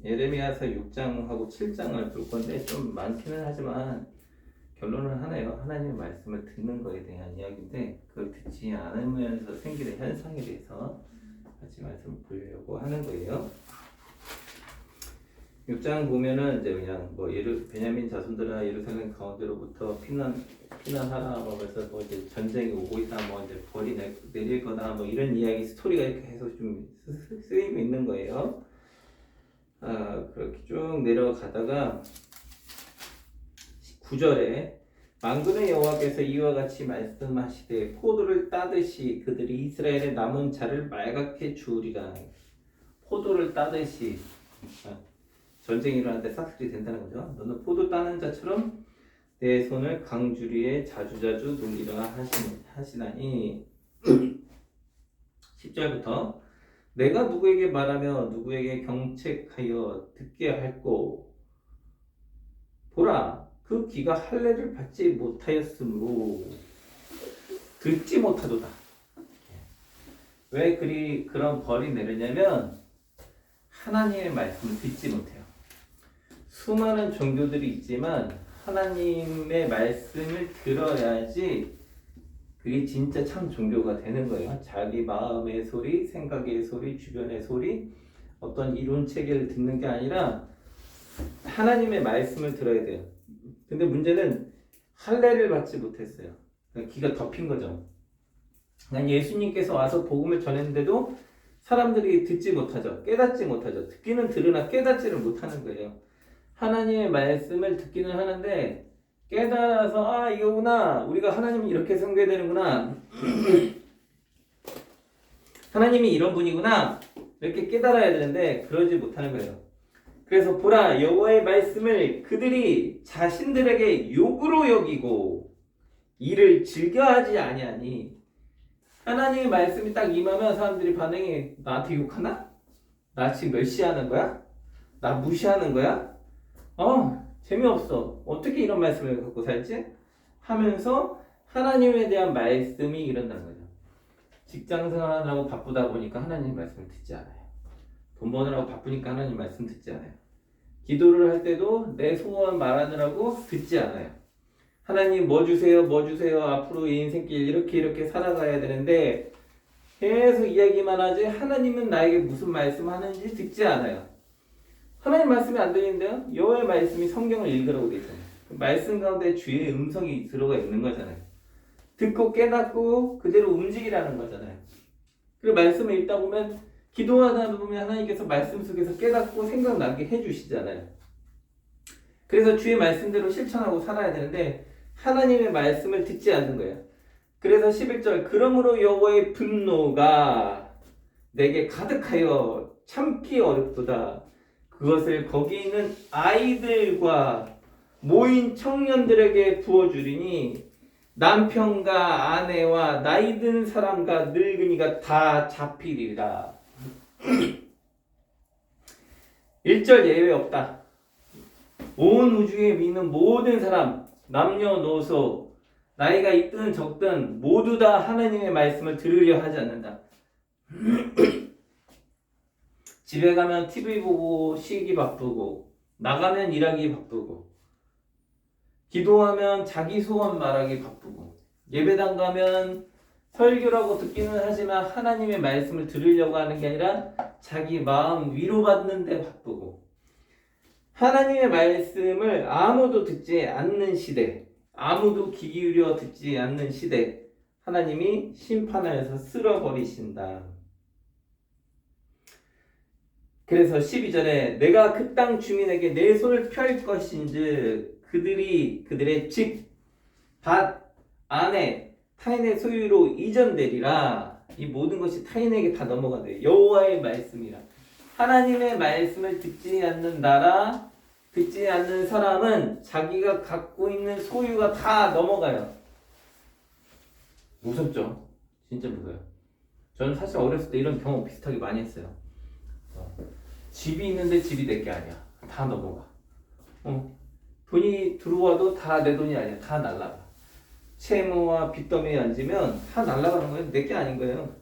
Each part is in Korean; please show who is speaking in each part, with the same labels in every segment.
Speaker 1: 예레미야서 6장하고 7장을 볼 건데 좀 많기는 하지만 결론은 하나예요. 하나님의 말씀을 듣는 거에 대한 이야기인데 그걸 듣지 않으면서 생기는 현상에 대해서 같이 말씀을 보려고 하는 거예요. 6장 보면은 이제 그냥 뭐 베냐민 자손들아 예루살렘 가운데로부터 피난하라 하면서 뭐 이제 전쟁이 오고 있다 뭐 이제 벌이 내릴 거다 뭐 이런 이야기 스토리가 이렇게 계속 좀 쓰이고 있는 거예요. 그렇게 쭉 내려가다가 9절에 만군의 여호와께서 이와 같이 말씀하시되 포도를 따듯이 그들이 이스라엘의 남은 자를 말갛게 주우리라. 포도를 따듯이 전쟁이 일어날 때 싹쓸이 된다는 거죠. 너는 포도 따는 자처럼 내 손을 강주리에 자주자주 돌리라 하시나니 10절부터 내가 누구에게 말하며 누구에게 경책하여 듣게 할꼬 보라 그 귀가 할례를 받지 못하였으므로 듣지 못하도다. 왜 그런 벌이 내리냐면 하나님의 말씀을 듣지 못해요. 수많은 종교들이 있지만 하나님의 말씀을 들어야지 그게 진짜 참 종교가 되는 거예요. 자기 마음의 소리, 생각의 소리, 주변의 소리, 어떤 이론 체계를 듣는 게 아니라 하나님의 말씀을 들어야 돼요. 근데 문제는 할례를 받지 못했어요. 그러니까 귀가 덮인 거죠. 그냥 예수님께서 와서 복음을 전했는데도 사람들이 듣지 못하죠. 깨닫지 못하죠. 듣기는 들으나 깨닫지를 못하는 거예요. 하나님의 말씀을 듣기는 하는데 깨달아서 이거구나. 우리가 하나님이 이렇게 섬겨야 되는구나. 하나님이 이런 분이구나. 이렇게 깨달아야 되는데 그러지 못하는 거예요. 그래서 보라 여호와의 말씀을 그들이 자신들에게 욕으로 여기고 이를 즐겨하지 아니하니 하나님의 말씀이 딱 임하면 사람들이 반응이 나한테 욕하나? 나 지금 멸시하는 거야? 나 무시하는 거야? 재미없어. 어떻게 이런 말씀을 갖고 살지? 하면서 하나님에 대한 말씀이 이런다는 거죠. 직장 생활하느라고 바쁘다 보니까 하나님 말씀을 듣지 않아요. 돈 버느라고 바쁘니까 하나님 말씀 듣지 않아요. 기도를 할 때도 내 소원 말하느라고 듣지 않아요. 하나님 뭐 주세요 뭐 주세요 앞으로 이 인생길 이렇게 살아가야 되는데 계속 이야기만 하지 하나님은 나에게 무슨 말씀 하는지 듣지 않아요. 하나님 말씀이 안 들리는데요. 여호와의 말씀이 성경을 읽으라고 되어 있잖아요. 말씀 가운데 주의 음성이 들어가 있는 거잖아요. 듣고 깨닫고 그대로 움직이라는 거잖아요. 그리고 말씀을 읽다 보면 기도하다 보면 하나님께서 말씀 속에서 깨닫고 생각나게 해주시잖아요. 그래서 주의 말씀대로 실천하고 살아야 되는데 하나님의 말씀을 듣지 않는 거예요. 그래서 11절 그러므로 여호와의 분노가 내게 가득하여 참기 어렵도다. 그것을 거기 있는 아이들과 모인 청년들에게 부어주리니 남편과 아내와 나이든 사람과 늙은이가 다 잡히리라. 1절 예외 없다. 온 우주에 믿는 모든 사람 남녀노소 나이가 있든 적든 모두 다 하나님의 말씀을 들으려 하지 않는다. 집에 가면 TV 보고 쉬기 바쁘고 나가면 일하기 바쁘고 기도하면 자기 소원 말하기 바쁘고 예배당 가면 설교라고 듣기는 하지만 하나님의 말씀을 들으려고 하는 게 아니라 자기 마음 위로받는 데 바쁘고 하나님의 말씀을 아무도 듣지 않는 시대, 아무도 귀 기울여 듣지 않는 시대, 하나님이 심판하여서 쓸어버리신다. 그래서 12절에 내가 그 땅 주민에게 내 손을 펼 것인즉 그들의 집, 밭, 아내, 타인의 소유로 이전되리라. 이 모든 것이 타인에게 다 넘어간대요. 여호와의 말씀이라. 하나님의 말씀을 듣지 않는 나라, 듣지 않는 사람은 자기가 갖고 있는 소유가 다 넘어가요. 무섭죠? 진짜 무서워요. 저는 사실 어렸을 때 이런 경험 비슷하게 많이 했어요. 집이 있는데 집이 내 게 아니야. 다 넘어가. 돈이 들어와도 다 내 돈이 아니야. 다 날라가. 채무와 빚더미에 앉으면 다 날아가는 거예요. 내게 아닌 거예요.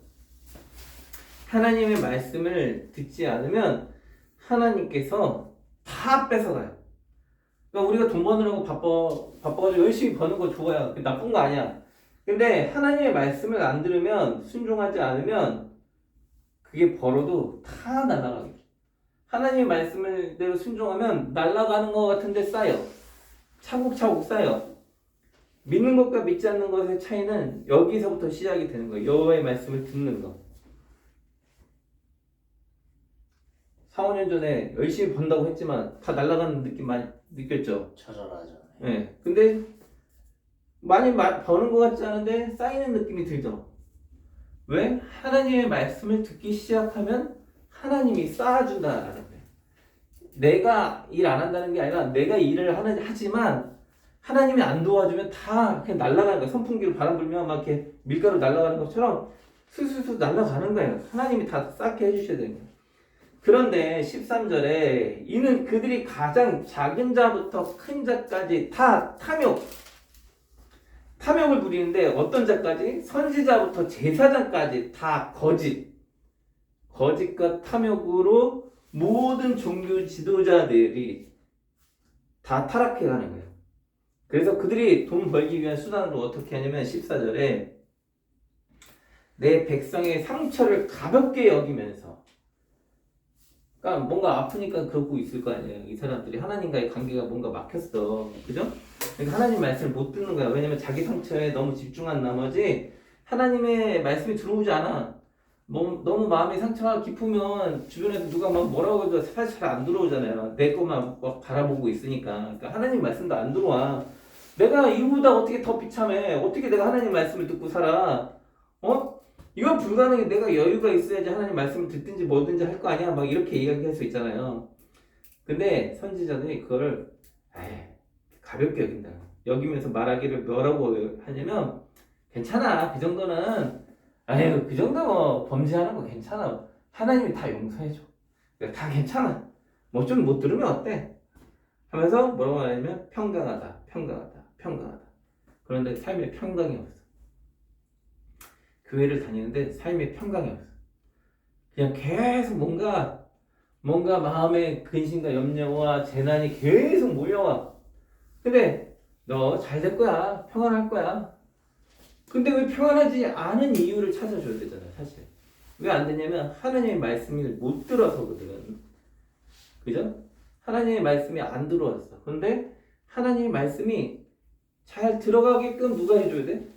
Speaker 1: 하나님의 말씀을 듣지 않으면 하나님께서 다 뺏어가요. 그러니까 우리가 돈 버느라고 바빠가지고 열심히 버는 거 좋아요. 그게 나쁜 거 아니야. 근데 하나님의 말씀을 안 들으면, 순종하지 않으면 그게 벌어도 다 날아가게. 하나님의 말씀을 대로 순종하면 날아가는 것 같은데 쌓여. 차곡차곡 쌓여. 믿는 것과 믿지 않는 것의 차이는 여기서부터 시작이 되는 거예요. 여호와의 말씀을 듣는 거. 4, 5년 전에 열심히 번다고 했지만 다 날아가는 느낌 많이 느꼈죠?
Speaker 2: 처절하죠.
Speaker 1: 네. 근데 많이 버는 것 같지 않은데 쌓이는 느낌이 들죠? 왜? 하나님의 말씀을 듣기 시작하면 하나님이 쌓아준다라는 거예요. 내가 일 안 한다는 게 아니라 내가 일을 하지만 하나님이 안 도와주면 다 그냥 날아가는 거예요. 선풍기로 바람 불면 막 이렇게 밀가루 날아가는 것처럼 스스스 날아가는 거예요. 하나님이 다 쌓게 해주셔야 되는 거예요. 그런데 13절에 이는 그들이 가장 작은 자부터 큰 자까지 다 탐욕을 부리는데 어떤 자까지? 선지자부터 제사장까지 다 거짓과 탐욕으로 모든 종교 지도자들이 다 타락해 가는 거예요. 그래서 그들이 돈 벌기 위한 수단으로 어떻게 하냐면 14절에 내 백성의 상처를 가볍게 여기면서, 그러니까 뭔가 아프니까 그러고 있을 거 아니에요. 이 사람들이 하나님과의 관계가 뭔가 막혔어. 그죠? 그러니까 하나님 말씀을 못 듣는 거야. 왜냐면 자기 상처에 너무 집중한 나머지 하나님의 말씀이 들어오지 않아. 너무 마음의 상처가 깊으면 주변에서 누가 막 뭐라고 해도 사실 잘 안 들어오잖아요. 내 것만 막 바라보고 있으니까. 그러니까 하나님 말씀도 안 들어와. 내가 이보다 어떻게 더 비참해? 어떻게 내가 하나님 말씀을 듣고 살아? 어? 이건 불가능해. 내가 여유가 있어야지 하나님 말씀을 듣든지 뭐든지 할 거 아니야. 막 이렇게 이야기할 수 있잖아요. 근데 선지자들이 그거를 가볍게 여긴다. 여기면서 말하기를 뭐라고 하냐면, 괜찮아. 그 정도는 그 정도 뭐 범죄하는 거 괜찮아. 하나님이 다 용서해줘. 다 괜찮아. 뭐 좀 못 들으면 어때? 하면서 뭐라고 하냐면 평강하다. 그런데 삶에 평강이 없어. 교회를 다니는데 삶에 평강이 없어. 그냥 계속 뭔가 마음에 근심과 염려와 재난이 계속 몰려와. 근데 너 잘 될 거야. 평안할 거야. 근데 왜 평안하지 않은 이유를 찾아줘야 되잖아요, 사실. 왜 안 되냐면 하나님의 말씀을 못 들어서거든. 그죠? 하나님의 말씀이 안 들어왔어. 그런데 하나님의 말씀이 잘 들어가게끔 누가 해줘야 돼?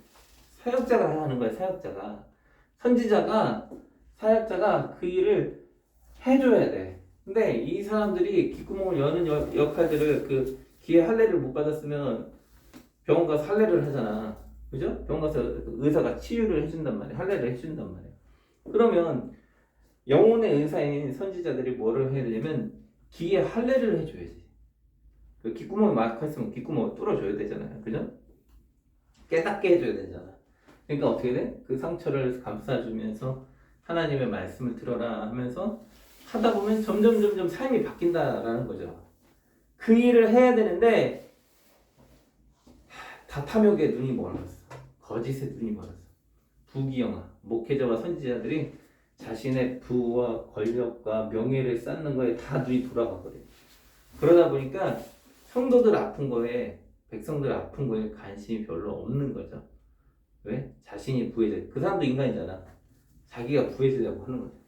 Speaker 1: 사역자가 하는 거야, 사역자가. 사역자가 그 일을 해줘야 돼. 근데 이 사람들이 귓구멍을 여는 역할들을, 그 기회 할례를 못 받았으면 병원 가서 할례를 하잖아. 그죠? 병원 가서 의사가 치유를 해준단 말이야. 할례를 해준단 말이야. 그러면 영혼의 의사인 선지자들이 뭐를 해야 되냐면 귀에 할례를 해줘야지. 그 귓구멍이 막혔으면 귓구멍을 뚫어줘야 되잖아요. 그죠? 깨닫게 해줘야 되잖아. 그러니까 어떻게 돼? 그 상처를 감싸주면서 하나님의 말씀을 들어라 하면서 하다 보면 점점 삶이 바뀐다라는 거죠. 그 일을 해야 되는데 다 탐욕에 눈이 멀었어. 거짓에 눈이 멀었어. 부귀영화, 목회자와 선지자들이 자신의 부와 권력과 명예를 쌓는 거에 다 눈이 돌아가거든. 그러다 보니까 성도들 아픈 거에, 백성들 아픈 거에 관심이 별로 없는 거죠. 왜? 자신이 부해져. 그 사람도 인간이잖아. 자기가 부해지려고 하는 거죠.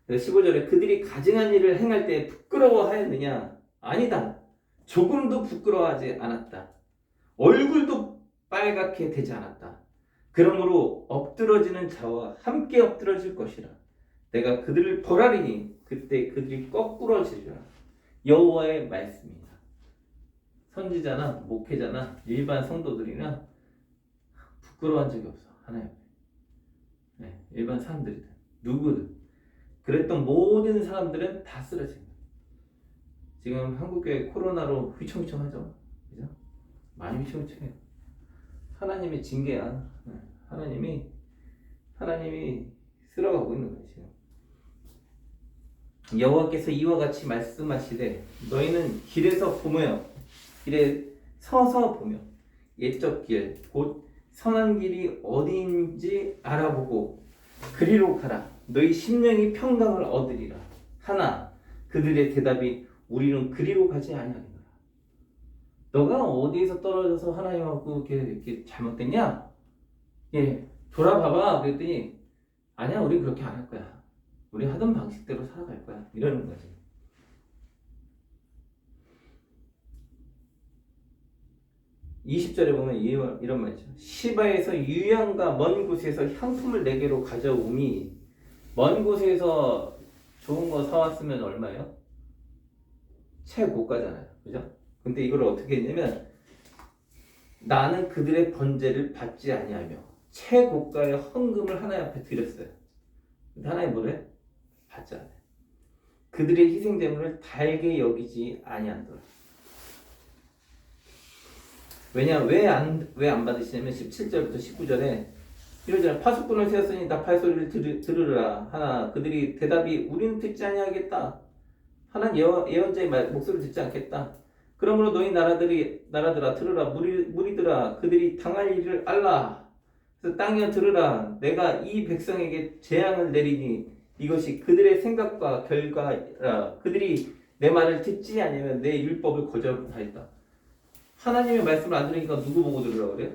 Speaker 1: 15절에 그들이 가증한 일을 행할 때 부끄러워하였느냐? 아니다. 조금도 부끄러워하지 않았다. 얼굴도 빨갛게 되지 않았다. 그러므로 엎드러지는 자와 함께 엎드러질 것이라. 내가 그들을 벌하리니 그때 그들이 거꾸러지리라. 여호와의 말씀이다. 선지자나 목회자나 일반 성도들이나 부끄러워한 적이 없어. 하나님. 일반 사람들이든 누구든. 그랬던 모든 사람들은 다 쓰러진 거야. 지금 한국교회 코로나로 휘청휘청하죠. 그죠? 많이 휘청휘청해요. 하나님의 징계야. 하나님이 쓸어가고 있는 거예요. 지금 여호와께서 이와 같이 말씀하시되 너희는 길에 서서 보며 옛적 길 곧 선한 길이 어디인지 알아보고 그리로 가라. 너희 심령이 평강을 얻으리라 하나 그들의 대답이 우리는 그리로 가지 아니하리라. 너가 어디에서 떨어져서 하나님하고 이렇게 잘못됐냐? 예, 돌아봐봐. 그랬더니 아니야, 우리 그렇게 안 할 거야. 우리 하던 방식대로 살아갈 거야. 이러는 거지. (20절에) 보면 이런 말이죠. 시바에서 유양과 먼 곳에서 향품을 내게로 가져오미. 먼 곳에서 좋은 거 사왔으면 얼마예요? 최고가잖아요. 그죠? 근데 이걸 어떻게 했냐면 나는 그들의 번제를 받지 아니하며 최고가의 헌금을 하나님 앞에 드렸어요. 근데 하나님 뭐래? 받지 않아요. 그들의 희생제물을 달게 여기지 아니한도라. 왜냐? 왜 안 받으시냐면 17절부터 19절에 이러잖아요. 파수꾼을 세웠으니 나팔 소리를 들으라 하나 그들이 대답이 우리는 듣지 아니하겠다. 하나님 예언자의 목소리를 듣지 않겠다. 그러므로 너희 나라들아 들으라. 무리들아 그들이 당할 일을 알라. 그래서 땅이여 들으라. 내가 이 백성에게 재앙을 내리니 이것이 그들의 생각과 결과라. 그들이 내 말을 듣지 않으면 내 율법을 거절하였다. 하나님의 말씀을 안 들으니까 누구 보고 들으라 그래요?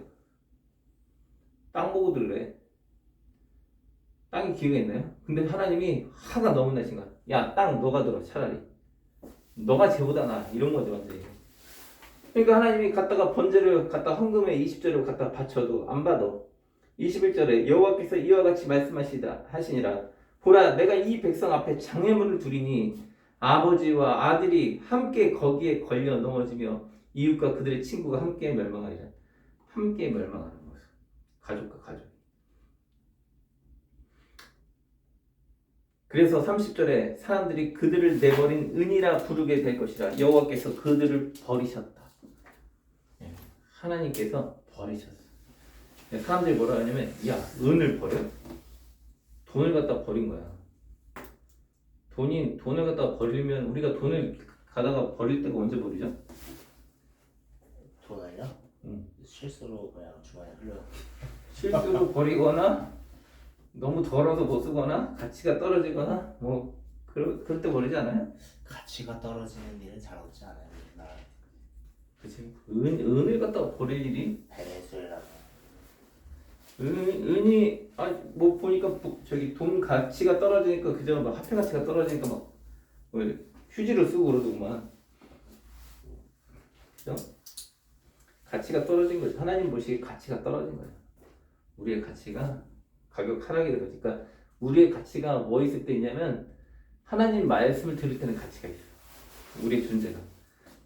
Speaker 1: 땅 보고 들으래. 땅이 기회가 있나요? 근데 하나님이 화가 너무 나신 거야. 야, 땅 너가 들어 차라리. 너가 쟤보다 나. 이런 거죠 완전히. 그러니까 하나님이 갖다가 번제를 갖다 헌금에 20절을 갖다 바쳐도 안 받아. 21절에 여호와께서 이와 같이 하시니라. 보라, 내가 이 백성 앞에 장애물을 두리니 아버지와 아들이 함께 거기에 걸려 넘어지며 이웃과 그들의 친구가 함께 멸망하리라. 함께 멸망하는 거죠. 가족과 가족. 그래서 30절에 사람들이 그들을 내버린 은이라 부르게 될 것이라. 여호와께서 그들을 버리셨다. 하나님께서 버리셨어. 사람들이 뭐라 하냐면 야, 은을 버려? 돈을 갖다 버린 거야. 돈을 갖다 버리면 우리가 돈을 가다가 버릴 때가 언제 버리죠?
Speaker 2: 돈을요? 실수로 그냥 주머니에 흘려.
Speaker 1: 실수로 버리거나 너무 더러워서 못 쓰거나 가치가 떨어지거나 뭐 그럴 때 버리지 않아요?
Speaker 2: 가치가 떨어지는 일은 잘 없지 않아요. 우리나라.
Speaker 1: 그치. 은을 갖다가 버릴 일이?
Speaker 2: 베네수엘라가.
Speaker 1: 은이 뭐 보니까 저기 돈 가치가 떨어지니까 그저 막 화폐 가치가 떨어지니까 막 휴지를 쓰고 그러더구만. 그죠? 가치가 떨어진 거죠. 하나님 보시기에 가치가 떨어진 거예요. 우리의 가치가 가격 하락이 되는 거죠. 그러니까 우리의 가치가 뭐 있을 때 있냐면 하나님 말씀을 들을 때는 가치가 있어. 우리의 존재가.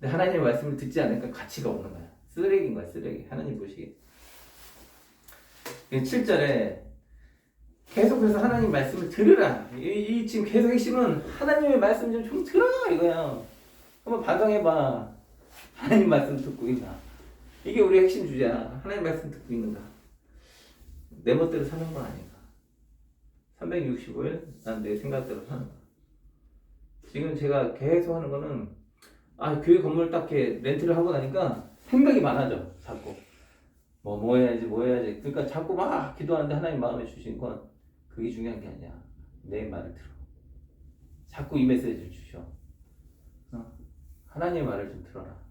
Speaker 1: 근데 하나님의 말씀을 듣지 않으니까 가치가 없는 거야. 쓰레기인 거야, 쓰레기. 하나님 보시기에. 7절에 계속해서 하나님 말씀을 들으라. 이 지금 계속 핵심은 하나님의 말씀 좀 들어 이거야. 한번 반성해봐. 하나님 말씀 듣고 있나? 이게 우리 핵심 주제야. 하나님 말씀 듣고 있는가? 내 멋대로 사는 건 아닌가? 365일 난 내 생각대로 사는 거야. 지금 제가 계속 하는 거는 교회 건물 딱 이렇게 렌트를 하고 나니까 생각이 많아져. 자꾸 뭐 해야지. 그러니까 자꾸 막 기도하는데 하나님 마음에 주신 건 그게 중요한 게 아니야. 내 말을 들어. 자꾸 이 메시지를 주셔. 하나님의 말을 좀 들어라.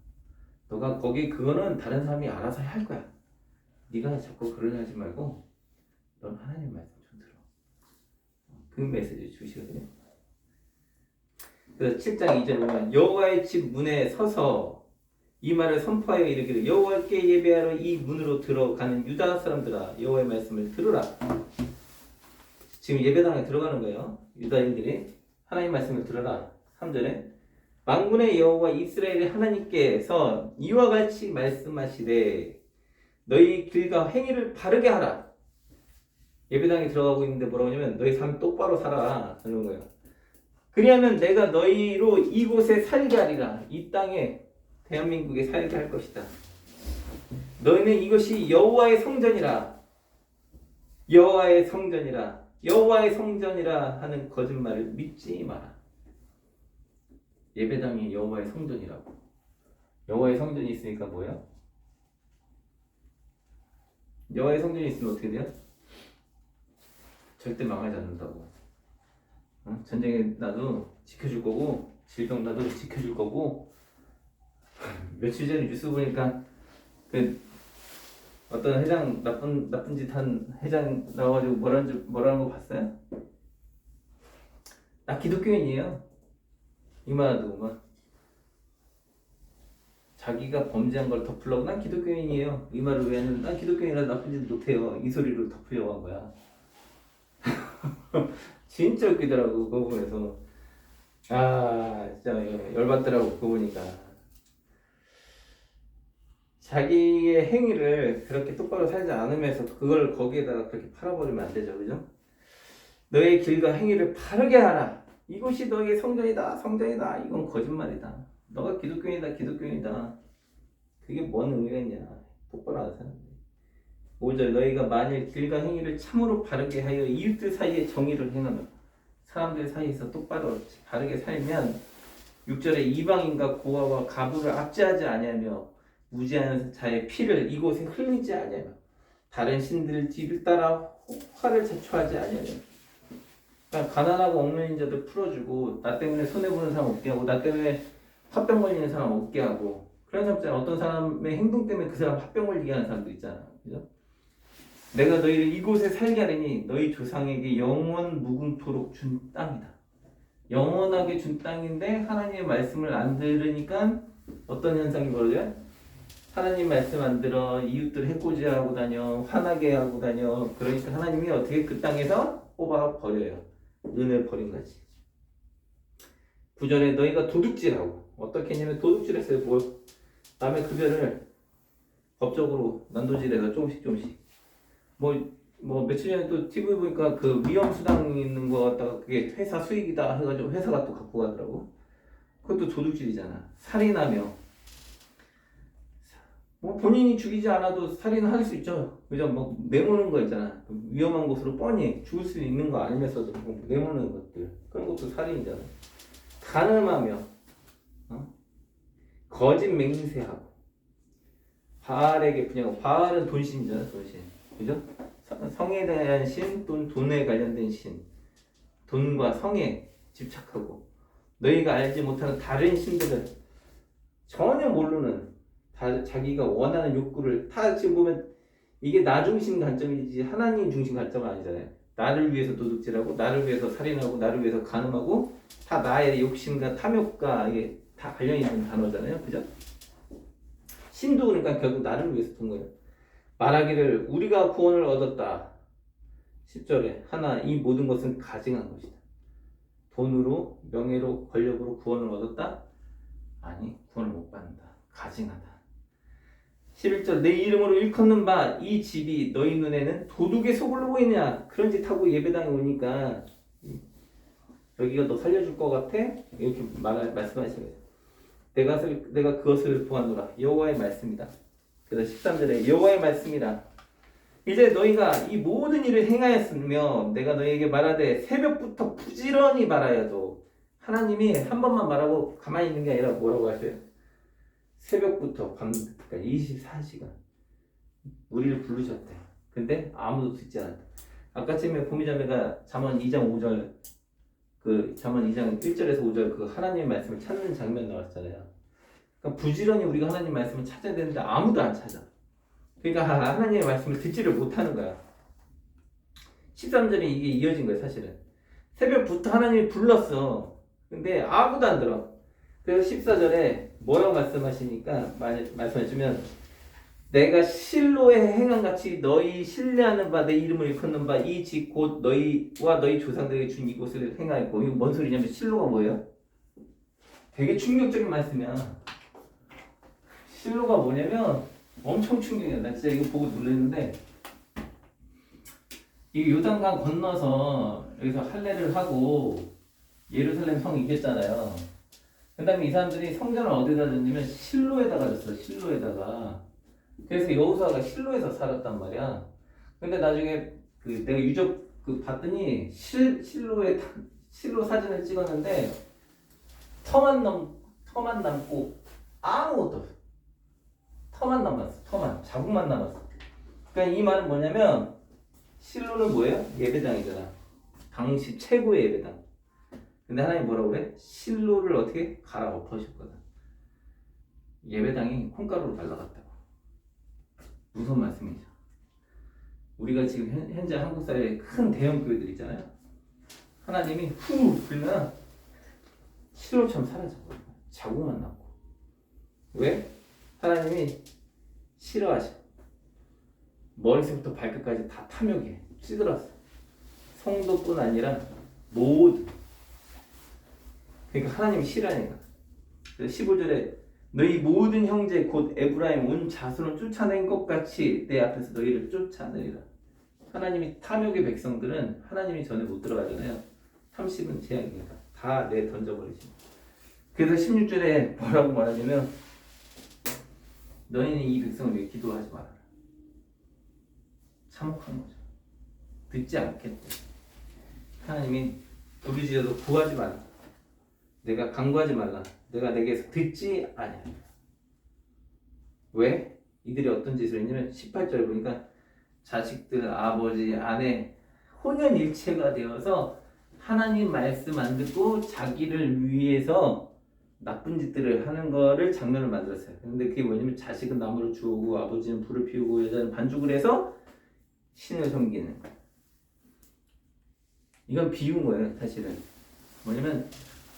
Speaker 1: 너가 그거는 다른 사람이 알아서 할 거야. 네가 자꾸 그러려 하지 말고 넌 하나님 말씀 좀 들어. 그 메시지 주시거든요. 그래서 7장 2절 보면 여호와의 집 문에 서서 이 말을 선포하여 이르기를 여호와께 예배하러 이 문으로 들어가는 유다 사람들아 여호와의 말씀을 들으라. 지금 예배당에 들어가는 거예요. 유다인들이 하나님 말씀을 들어라. 3절에 만군의 여호와 이스라엘의 하나님께서 이와 같이 말씀하시되 너희 길과 행위를 바르게 하라. 예배당에 들어가고 있는데 뭐라고 하냐면 너희 삶 똑바로 살아 하는 거예요. 그리하면 내가 너희로 이곳에 살게 하리라. 이 땅에 대한민국에 살게 할 것이다. 너희는 이것이 여호와의 성전이라. 여호와의 성전이라. 여호와의 성전이라 하는 거짓말을 믿지 마라. 예배당이 여호와의 성전이라고. 여호와의 성전이 있으니까 뭐예요? 여호와의 성전이 있으면 어떻게 돼요? 절대 망하지 않는다고. 전쟁에 나도 지켜줄 거고 질병 나도 지켜줄 거고 며칠 전에 뉴스 보니까 그 어떤 회장 나쁜 짓 한 회장 나와가지고 뭐라는 거 봤어요? 나 기독교인이에요. 이 말하고 막 자기가 범죄한 걸 덮으려고 난 기독교인이에요. 이 말을 왜 하냐면 난 기독교인이라 나쁜 짓 못해요. 이 소리를 덮으려고 한 거야. 진짜 웃기더라고 그거 보면서. 아 진짜 열받더라고 그거 보니까. 자기의 행위를 그렇게 똑바로 살지 않으면서 그걸 거기에다가 그렇게 팔아버리면 안 되죠, 그죠? 너의 길과 행위를 바르게 하라. 이것이 너의 성전이다, 성전이다. 이건 거짓말이다. 너가 기독교인이다. 그게 뭔 의미가 있냐? 똑바로 하는 사람들. 5절 너희가 만일 길과 행위를 참으로 바르게 하여 이웃들 사이에 정의를 행하며 사람들 사이에서 똑바로 바르게 살면 6절에 이방인과 고아와 가부를 압제하지 아니하며 무지하는 자의 피를 이곳에 흘리지 아니하며 다른 신들 뒤를 따라 화를 자초하지 아니하며 그러니까 가난하고 얽매인 자들 풀어주고 나 때문에 손해보는 사람 없게 하고 나 때문에 화병 걸리는 사람 없게 하고 그런 사람 있잖아. 어떤 사람의 행동 때문에 그 사람 화병 걸리게 하는 사람도 있잖아. 그죠? 내가 너희를 이곳에 살게 하리니 너희 조상에게 영원 무궁토록 준 땅이다. 영원하게 준 땅인데 하나님의 말씀을 안 들으니까 어떤 현상이 벌어져요? 하나님 말씀 안 들어 이웃들 해코지하고 다녀 화나게 하고 다녀. 그러니까 하나님이 어떻게 그 땅에서 뽑아 버려요. 은을 버린 거지. 9절에 너희가 도둑질하고 어떻게 했냐면 도둑질했어요. 뭐 남의 급여를 법적으로 난도질해서 조금씩 뭐 며칠 전에 또 TV 보니까 그 위험수당 있는 거 갖다가 그게 회사 수익이다 해가지고 회사가 또 갖고 가더라고. 그것도 도둑질이잖아. 살인하며 뭐 본인이 죽이지 않아도 살인할 수 있죠. 그죠? 뭐 내모는 거 있잖아. 위험한 곳으로 뻔히 죽을 수 있는 거 알면서도 뭐 내모는 것들 그런 것도 살인이잖아. 간음하며 거짓 맹세하고 바알에게 분양하고 바알은 돈신이잖아. 돈신. 그죠? 성에 대한 신 또는 돈에 관련된 신 돈과 성에 집착하고 너희가 알지 못하는 다른 신들은 전혀 모르는 자기가 원하는 욕구를 다 지금 보면 이게 나 중심 관점이지 하나님 중심 관점은 아니잖아요. 나를 위해서 도둑질하고 나를 위해서 살인하고 나를 위해서 간음하고 다 나의 욕심과 탐욕과 이게 다 관련있는 단어잖아요. 그죠? 신도 그러니까 결국 나를 위해서 둔 거예요. 말하기를 우리가 구원을 얻었다. 10절에 하나 이 모든 것은 가증한 것이다. 돈으로 명예로 권력으로 구원을 얻었다? 아니 구원을 못 받는다. 가증하다. 11절 내 이름으로 일컫는 바 이 집이 너희 눈에는 도둑의 소굴로 보이냐. 그런 짓 하고 예배당에 오니까 여기가 너 살려줄 것 같아? 이렇게 말씀하시는 거예요. 내가 그것을 보았노라. 여호와의 말씀이다. 그래서 13절에 여호와의 말씀이라 이제 너희가 이 모든 일을 행하였으며 내가 너희에게 말하되 새벽부터 부지런히 말하여도 하나님이 한 번만 말하고 가만히 있는 게 아니라 뭐라고 하세요? 새벽부터 그러니까 24시간 우리를 부르셨대. 근데 아무도 듣지 않았다. 아까쯤에 보미자매가 잠언 2장 5절 그 잠언 2장 1절에서 5절 그 하나님의 말씀을 찾는 장면 나왔잖아요. 그러니까 부지런히 우리가 하나님 말씀을 찾아야 되는데 아무도 안 찾아. 그러니까 하나님의 말씀을 듣지를 못하는 거야. 13절에 이게 이어진 거야 사실은. 새벽부터 하나님이 불렀어. 근데 아무도 안 들어. 그래서 14절에 뭐라고 말씀하시면 내가 실로에 행한 같이 너희 신뢰하는 바 내 이름을 일컫는 바 이 집 곧 너희와 너희 조상들에게 준 이곳을 행하였고. 이거 뭔 소리냐면 실로가 뭐예요? 되게 충격적인 말씀이야. 실로가 뭐냐면 엄청 충격이야. 나 진짜 이거 보고 놀랐는데 이 요단강 건너서 여기서 할례를 하고 예루살렘 성 이겼잖아요. 그 다음에 이 사람들이 성전을 어디다 줬냐면 실로에다가 줬어. 실로에다가. 그래서 여호수아가 실로에서 살았단 말이야. 근데 나중에 내가 유적 봤더니 실로 사진을 찍었는데 터만 남고 아무것도 없어. 터만 남았어. 자국만 남았어. 그러니까 이 말은 뭐냐면 실로는 뭐예요? 예배당이잖아. 당시 최고의 예배당. 근데 하나님 뭐라고 그래? 실로를 어떻게 갈아 엎으셨거든. 예배당이 콩가루로 날라갔다고. 무서운 말씀이죠. 우리가 지금 현재 한국 사회에 큰 대형 교회들 있잖아요. 하나님이 후 불면 실로처럼 사라져버려요. 자국만 남고. 왜? 하나님이 싫어하셔. 머리서부터 발끝까지 다 탐욕해. 찌들었어. 성도뿐 아니라 모두. 그러니까 하나님이 싫어하니까. 그래서 15절에 너희 모든 형제 곧 에브라임 온 자손을 쫓아낸 것 같이 내 앞에서 너희를 쫓아내리라. 하나님이 탐욕의 백성들은 하나님이 전에 못 들어가잖아요. 탐심은 죄악이니까 다 내 던져버리지. 그래서 16절에 뭐라고 말하냐면 너희는 이 백성을 위해 기도하지 말아라. 참혹한 거죠. 듣지 않겠대. 하나님이 부르짖어도 구하지 말라. 내가 간구하지 말라. 내가 내게서 듣지 아니하리라. 왜? 이들이 어떤 짓을 했냐면 18절에 보니까 자식들, 아버지, 아내 혼연일체가 되어서 하나님 말씀 안 듣고 자기를 위해서 나쁜 짓들을 하는 거를 장면을 만들었어요. 근데 그게 뭐냐면 자식은 나무를 주우고 아버지는 불을 피우고 여자는 반죽을 해서 신을 섬기는 거예요. 이건 비유인 거예요. 사실은 뭐냐면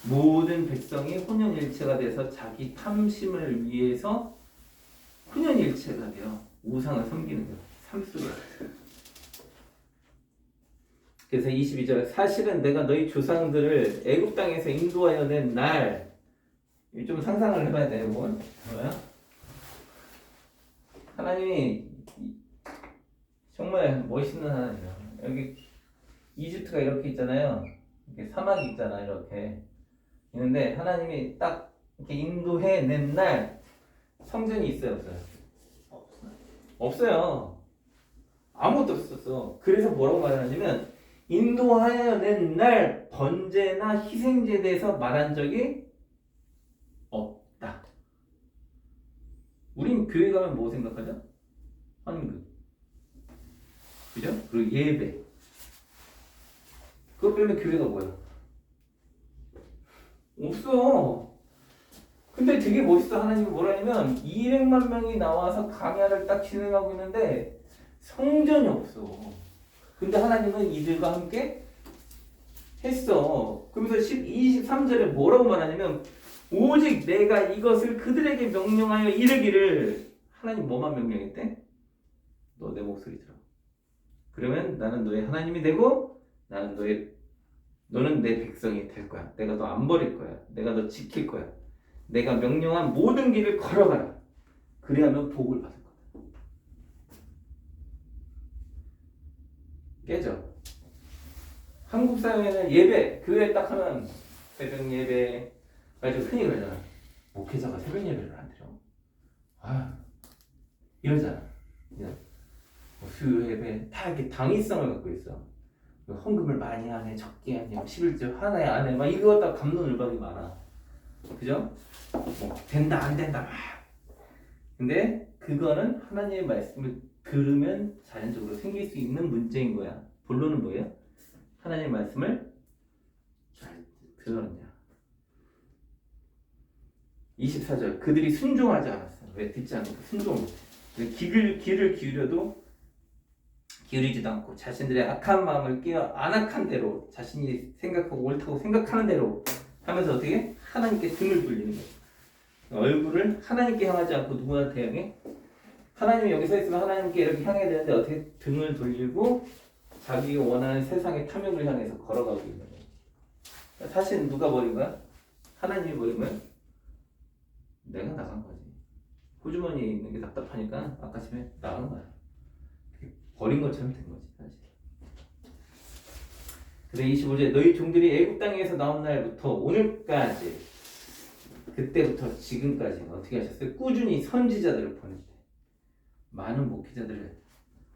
Speaker 1: 모든 백성이 혼연일체가 돼서 자기 탐심을 위해서 혼연일체가 되어 우상을 섬기는 거예요. 삶 속에. 그래서 22절 사실은 내가 너희 조상들을 애굽 땅에서 인도하여 낸 날, 좀 상상을 해봐야 돼요. 뭐야? 하나님이 정말 멋있는 하나님이에요. 여기 이집트가 이렇게 있잖아요. 이렇게 사막이 있잖아. 이렇게 있는데 하나님이 딱 이렇게 인도해 낸 날 성전이 있어요, 없어요? 없어요. 아무것도 없었어. 그래서 뭐라고 말하냐면 인도하여 낸 날 번제나 희생제에 대해서 말한 적이 없다. 우린 교회 가면 뭐 생각하죠? 헌금. 그죠? 그리고 예배. 그것 빼면 교회가 뭐야? 없어. 근데 되게 멋있어. 하나님이 뭐라냐면 200만 명이 나와서 강야를 딱 진행하고 있는데 성전이 없어. 근데 하나님은 이들과 함께 했어. 그러면서 23절에 뭐라고 말하냐면 오직 내가 이것을 그들에게 명령하여 이르기를. 하나님 뭐만 명령했대? 너 내 목소리 들어. 그러면 나는 너의 하나님이 되고 너는 내 백성이 될 거야. 내가 너 안 버릴 거야. 내가 너 지킬 거야. 내가 명령한 모든 길을 걸어가라. 그래야 너 복을 받을 거야. 깨져. 한국 사회는 예배, 교회 딱 하면 새벽 예배, 아주 흔히 그러잖아. 목회자가 새벽 예배를 안 드려. 아, 이러잖아. 수요 예배 다 이렇게 당위성을 갖고 있어. 헌금을 많이 하네, 적게 하네, 11조 하나에 안 해, 막 이거 다 갑론을박이 많아. 그죠? 뭐 된다 안 된다 막. 근데 그거는 하나님의 말씀을 들으면 자연적으로 생길 수 있는 문제인 거야. 본론은 뭐예요? 하나님의 말씀을 잘 들었냐. 24절 그들이 순종하지 않았어. 왜? 듣지 않고 순종을 못해. 귀를 기울여도 기울이지도 않고 자신들의 악한 마음을 끼어 안악한 대로 자신이 생각하고 옳다고 생각하는 대로 하면서 어떻게? 하나님께 등을 돌리는 거예요. 얼굴을 하나님께 향하지 않고 누구한테 향해? 하나님이 여기 서 있으면 하나님께 이렇게 향해야 되는데 어떻게 등을 돌리고 자기가 원하는 세상의 탐욕을 향해서 걸어가고 있는 거예요. 사실 누가 버린 거야? 하나님이 버린 거야? 내가 나간 거지. 호주머니에 있는 게 답답하니까 아까 전에 나간 거야. 버린 것처럼 된 거지 사실. 그래서 25절 너희 종들이 애굽 땅에서 나온 날부터 오늘까지 그때부터 지금까지 어떻게 하셨어요? 꾸준히 선지자들을 보냈대. 많은 목회자들을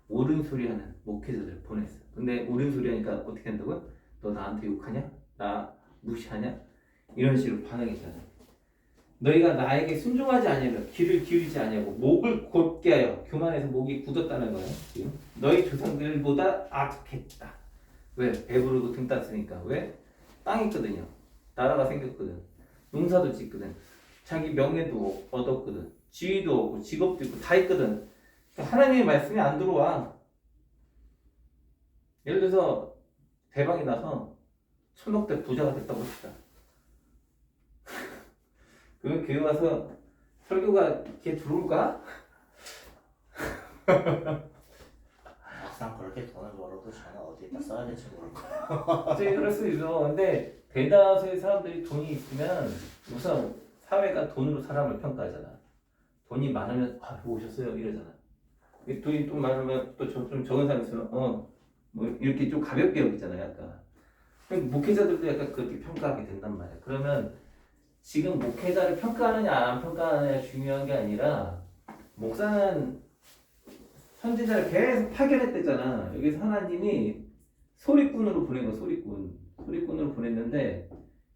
Speaker 1: 옳은 소리하는 목회자들을 보냈어. 근데 옳은 소리하니까 어떻게 한다고요? 너 나한테 욕하냐? 나 무시하냐? 이런 식으로 반응했잖아. 너희가 나에게 순종하지 아니하며 귀를 기울이지 아니하고 목을 곧게 하여 교만해서 목이 굳었다는 거예요. 지금 너희 조상들보다 악했다. 왜? 배부르고 등 땄으니까. 왜? 땅 있거든요. 나라가 생겼거든. 농사도 짓거든. 자기 명예도 얻었거든. 지위도 얻고 직업도 있고 다 있거든. 그러니까 하나님의 말씀이 안 들어와. 예를 들어서 대박이 나서 천억대 부자가 됐다고 합시다. 그 교회 와서 설교가 걔 들어올까?
Speaker 2: 막상 그렇게 돈을 벌어도 저는 어디다 써야 될지 모를 거예요.
Speaker 1: 이제 그럴 수 있어. 근데 대다수의 사람들이 돈이 있으면 우선 사회가 돈으로 사람을 평가하잖아. 돈이 많으면 아, 왜 오셨어요? 이러잖아. 돈이 좀 많으면 또 좀 적은 사람 있으면 뭐 이렇게 좀 가볍게 여기잖아요. 약간. 목회자들도 약간 그렇게 평가하게 된단 말이야. 그러면 지금 목회자를 평가하느냐 안 평가하느냐 중요한 게 아니라 목사는 선지자를 계속 파견했댔잖아. 여기서 하나님이 소리꾼으로 보낸 거 소리꾼으로 보냈는데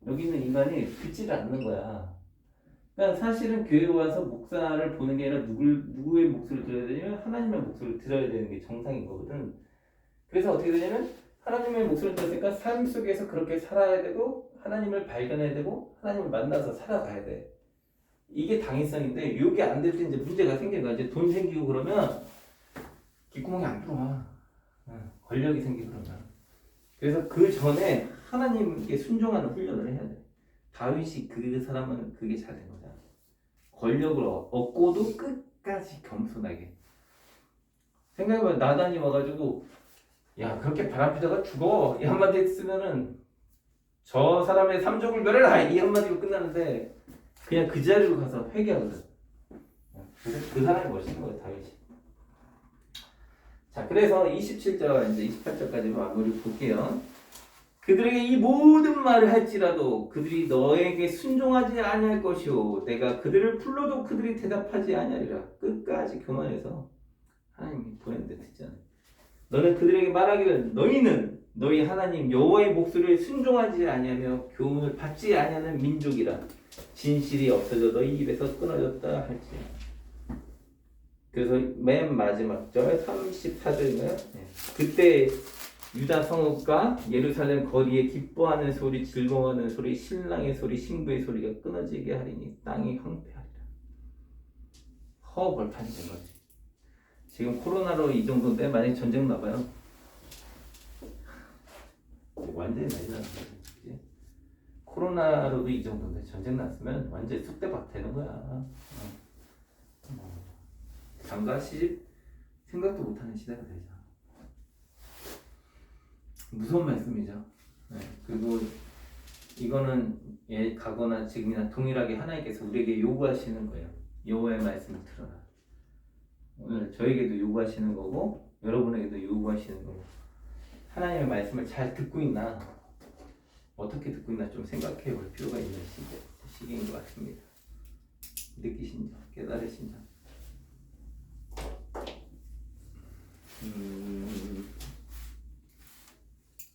Speaker 1: 여기 있는 인간이 듣지를 않는 거야. 그러니까 사실은 교회에 와서 목사를 보는 게 아니라 누구의 목소리를 들어야 되냐면 하나님의 목소리를 들어야 되는 게 정상인 거거든. 그래서 어떻게 되냐면 하나님의 목소리를 들었으니까 삶 속에서 그렇게 살아야 되고 하나님을 발견해야 되고 하나님을 만나서 살아가야 돼. 이게 당위성인데 이게 안 될 때 이제 문제가 생기는 거야. 이제 돈 생기고 그러면 귓구멍이 안 들어와. 권력이 생기고 그러면. 그래서 그 전에 하나님께 순종하는 훈련을 해야 돼. 다윗이 그 사람은 그게 잘 된 거잖아. 권력을 얻고도 끝까지 겸손하게. 생각해봐. 나단이 와가지고 야 그렇게 바람피다가 죽어 이 한마디 했으면은 저 사람의 삼족을 멸해라 이 한마디로 끝나는데 그냥 그 자리로 가서 회개하거든. 그 사람이 멋있는 거예요 다윗이. 자 그래서 27절 이제 28절까지 마무리 볼게요. 그들에게 이 모든 말을 할지라도 그들이 너에게 순종하지 아니할 것이요 내가 그들을 불러도 그들이 대답하지 아니하리라. 끝까지 교만해서 하나님이 보냈는데 듣지 않아요. 너는 그들에게 말하기를 너희는 너희 하나님 여호와의 목소리를 순종하지 아니하며 교훈을 받지 아니하는 민족이라. 진실이 없어져 너희 입에서 끊어졌다 할지. 그래서 맨 마지막 절 34절인가요? 네. 그때 유다 성읍과 예루살렘 거리에 기뻐하는 소리, 즐거워하는 소리, 신랑의 소리, 신부의 소리가 끊어지게 하리니 땅이 황폐하리라. 허벌판이 된 거지. 지금 코로나로 이 정도인데 만약에 전쟁 나봐요. 완전히 난리 나는 거지. 코로나로도 이 정도인데 전쟁 났으면 완전히 쑥대밭 되는 거야. 장가 시집 생각도 못하는 시대가 되죠. 무서운 말씀이죠. 네. 그리고 이거는 가거나 지금이나 동일하게 하나님께서 우리에게 요구하시는 거예요. 여호와의 말씀을 들어라. 오늘 저에게도 요구하시는 거고 여러분에게도 요구하시는 거고 하나님의 말씀을 잘 듣고 있나 어떻게 듣고 있나 좀 생각해 볼 필요가 있는 시기인 것 같습니다. 느끼신 점, 깨달으신 점.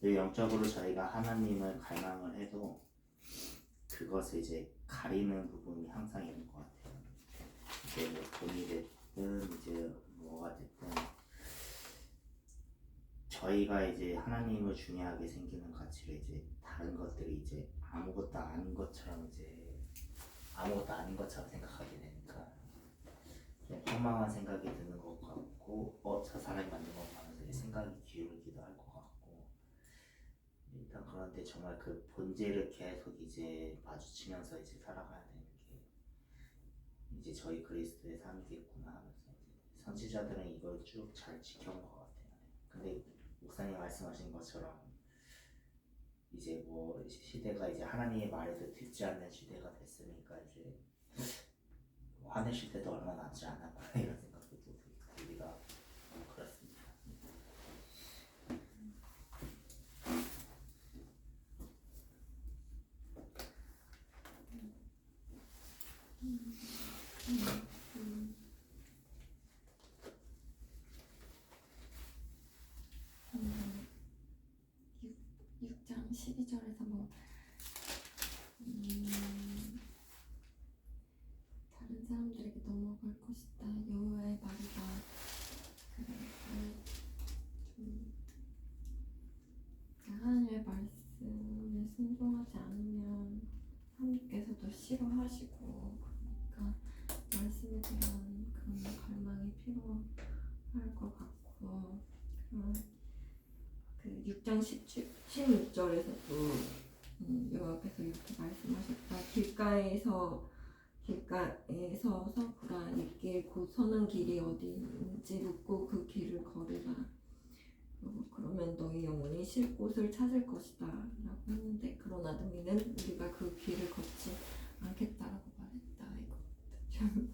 Speaker 2: 영적으로 저희가 하나님을 갈망을 해도 그것을 이제 가리는 부분이 항상 있는 것 같아요. 이제 뭐 돈이 됐든 이제 뭐가 됐든 저희가 이제 하나님을 중요하게 생기는 가치를 이제 다른 것들이 이제 아무것도 아닌 것처럼 생각하게 되니까 좀 황망한 생각이 드는 것 같고 저 사람이 만든 것 같아서 생각이 기울기도 할 것 같고 일단 그런데 정말 그 본질을 계속 이제 마주치면서 이제 살아가야 되는 게 이제 저희 그리스도의 삶이겠구나 하면서 이제 선지자들은 이걸 쭉 잘 지켜온 것 같아요. 근데 목사님 말씀하신 것처럼 이제 뭐 시대가 이제 하나님의 말에도 듣지 않는 시대가 됐으니까 이제 화내실 때도 얼마 남지 않아 이런 생각도 들기가 그렇습니다.
Speaker 3: 장 12절에서 다른 사람들에게 넘어갈 것이다. 여호와의 말이다. 하나님의 말씀에 순종하지 않으면 싫어하시고 그러니까 말씀에 대한 그런 갈망이 필요할 것 같고 그 6장 16절에서도 여호와께서 이렇게 말씀하셨다. 길가에서 서서 보라 이 길 곧 서는 길이 어디인지 묻고 그 길을 걸으라. 그러면 너희 영혼이 쉴 곳을 찾을 것이다 라고 했는데 그러나 너희는 우리가 그 길을 걷지 않겠다라고 말했다. 이거 좀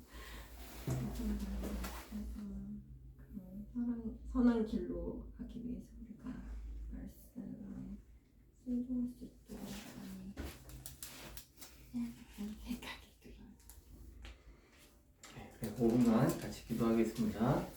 Speaker 3: 그래서 선한 길로 가기 위해서 우리가 말씀에 순종할 수 있도록 많이 해야 된다는 생각이 들어요.
Speaker 1: 네, 5분간 같이 기도하겠습니다.